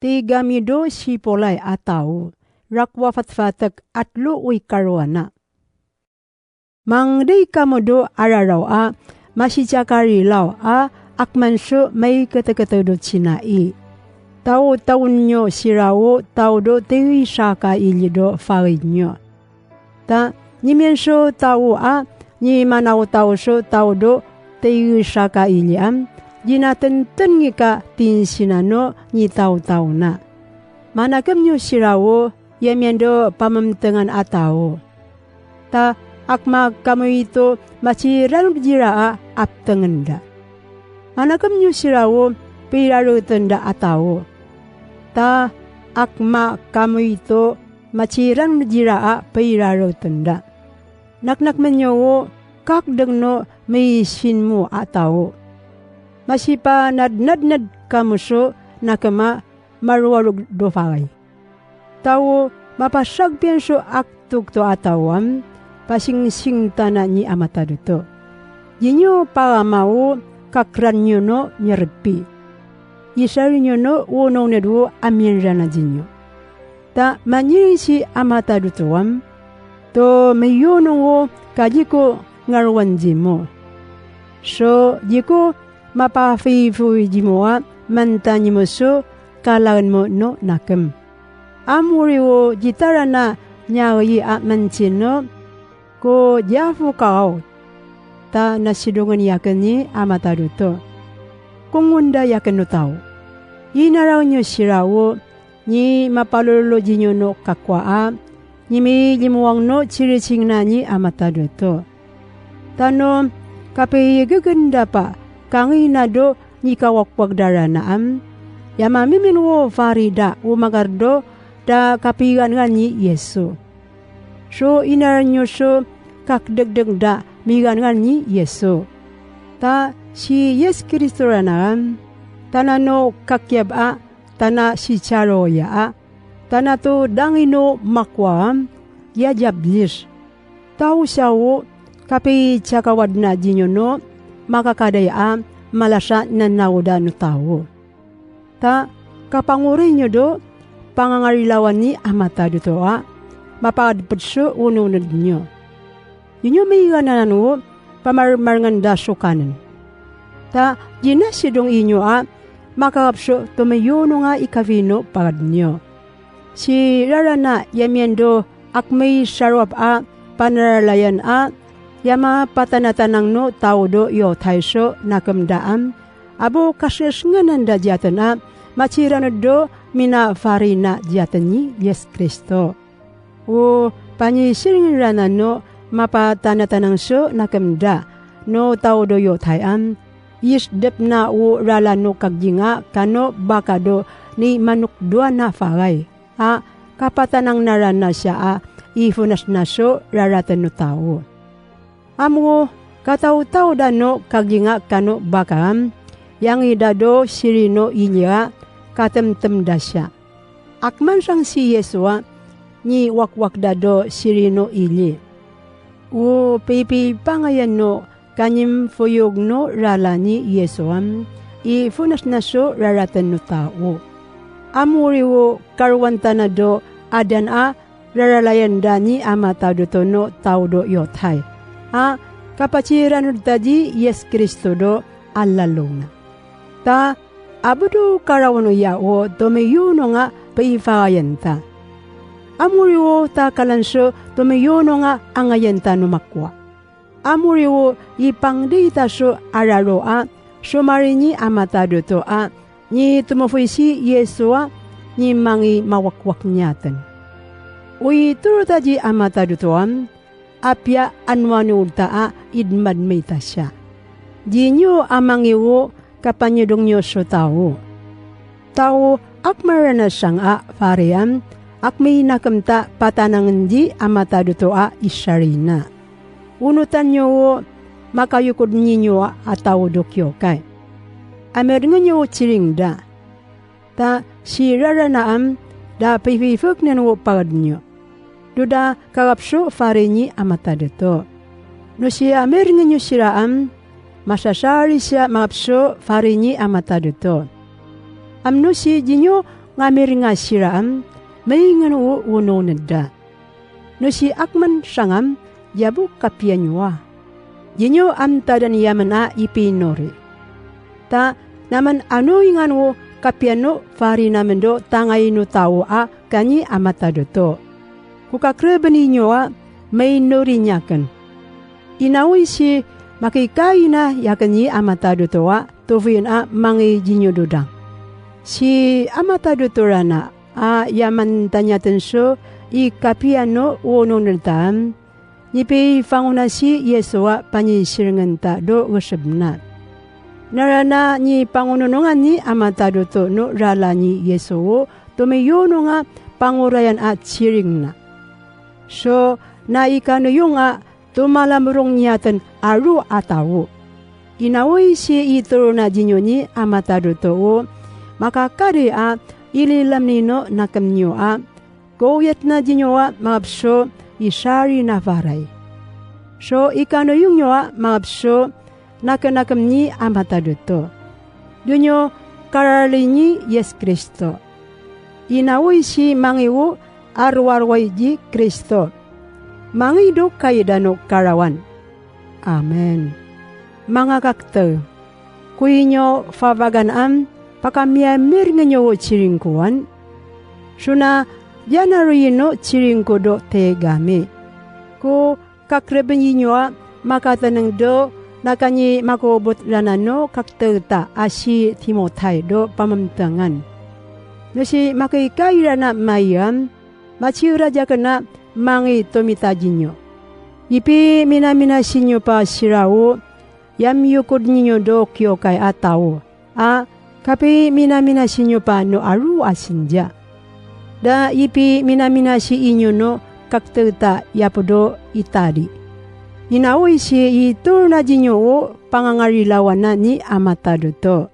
Tigamido si polay ataw, rakwa fatfatak atlo uy karwana. Mangday kamodo araraw masijakarilaw akmansyo may katakatado sinai. Taon nyo sirawo tawdo tiwi saka ilido farid nyo. Ta nimenso tao ni manaw tao so tawdo tiwi saka iliam. Ginatenten ngika tinsinano ni tao-tao na. Manakam nyo sirawo yamiendo pamamtengan atawo. Ta akma kamu ito masiran jiraa aptengenda. Manakam nyo sirawo pirarutenda atawo. Ta akma kamu ito masiran jiraa pirarutenda. Naknak menyo kakdengno may sinmo atawo. Masipa nadnad kamuso nakama marwarug dofay. Tao mapasag pienso aktuk to atawam pasing-sing tana ni amata duto. Yinyo paramao kakranyo no nyerpi. Isarinyo no uno nedu amin rana jinyo. Ta manyirin si amata dutoam to mayono wo kajiko ngarwan jimo. So jiko mapafifuy jimoa mantanyi mo so kalawan mo no nakam. Amuri wo jitara na nyawi mansino ko jafu kao. Ta nasidungan yakan ni amata duto. Kung unda yakan no tao. Inaraw nyo sirawo ni mapalolo jinyo no kakwa ni may limuang no chirising na ni amata duto. Tano kapayagaganda pa kanginado ni kawakwag daranaam, yamamimin wo farida umagardo da kapigan nga ni Yesu. So inaranyo so kakdagdag da migan nga ni Yesu. Ta si Yes Kristo ranam, tanano kakyab tana si charoya tana to dangino makwam, yajablis. Tau siyawo kapi chakawad na jinyo no, makakadaya malasa na nawda no tao. Ta kapanguri nyo do pangangarilawan ni amata dito mapagadpatso ununod nyo. Yun yung may ganano pamarmarngan daso kanan. Ta ginasidong inyo makakapso tumayono nga ikavino pagad nyo. Si rarana yamiendo akmay sarwap panaralayan yama patanatanang no tawdo yo tayso nakamdaan abo kasyas nga nanda diyatan machirano do mina farina diyatan ni Yes Kristo. O panyisiringranan no mapatanatanang so nakamda no tawdo yo tayan yisdep na o rala no kagjinga kano bakado ni manukdua na faray kapatanang narana siya ifunas na so raratan no tao. Amo kataw-taw dano kaginga kano bakam yang idado sirino inya katemtem dasya. Akman sang si Yesua ni wakwak dado sirino ili. O pipi pangayan no kanyim fuyog no rala ni Yesuam ifunas na so raratan no tao. Amuri wo karwanta na do adan raralayan da ni amata do to no tao do yotay. Kapaciran tadi Yes Kristo do alalong. Ta abudo karawano yao tomeyuno nga paifayan ta. Amuriwo ta kalanso tomeyuno nga angayan ta numakwa. Amuriwo ipangdita so araro sumarini amata do to ni tumafoy si Yesua ni mangi mawakwak nyatan. Uy turo tadi amata do to apya anwano taa idmad may tasya. Di nyo amangiwo kapanyodong nyo so tao. Tao akmarana siyang faream akmay nakamta patanangan di amata duto isarina. Unutan nyo makayukod ninyo ataw dokyo kay. Ameringan nyo chiringda. Ta si raranaam da pipifuk nyo pagad nyo. Duda kakapso farenyi amata dito. No siya meringan nyo siraam, masasari siya makapso farenyi amata dito. Amno si jinyo ngamir nga siraam, may nga uno nada. No si akman sangam, yabu kapian yua. Yinyo amtadan yaman a ipinori. Ta naman ano ingan wo kapiano fari naman do tangay no tao a kanyi amatado to. Kukakrebani nyo a may nori nyakan. Inawi si makikain na yakanyi amatado to a tufuyin a mangi jinyo dudang. Si amatado to rana a yaman tanyatan so i kapiano uno niltaan. Nipi fanguna si Yesua panyisiringan ta do gusabna. Narana ni pangununungan ni amatado to no rala ni Yesuo tumiyono nga pangurayan at siring na. So, naikano yung nga tumalamurong niyatan aru atawo. Inawoy si ituro na dinyo ni amatado to o makakari a ililam nino nakamnyo a goyat na dinyo a mabso isari na varay. So, ikano yung nyo a mabso nakanakam ni amatado to. Dunyo karali ni Yes Kristo. Inawoy si mangiwo arwarway di Kristo. Mangido kaidano karawan. Amen. Mga kakta, kuinyo favaganam pakamiyamir nganyo chiringkuan. Suna janarino chiringko do tegame. Ko kakreben yinyo makatanang do nakanyi makobot ranano kakterta asi Timotay do pamamtangan. Nasi makikaira na mayam, machiura jakana mangi tomitajinyo. Ipi minaminasinyo pa sirao, yam yukod ninyo do kyo kay ataw. Kapi minaminasinyo pa no aru asinja. Da ipi minaminasi inyo no kakterta yapodo itadi. Inawoy si itur na jinyo o pangangarilawan na ni amatado to.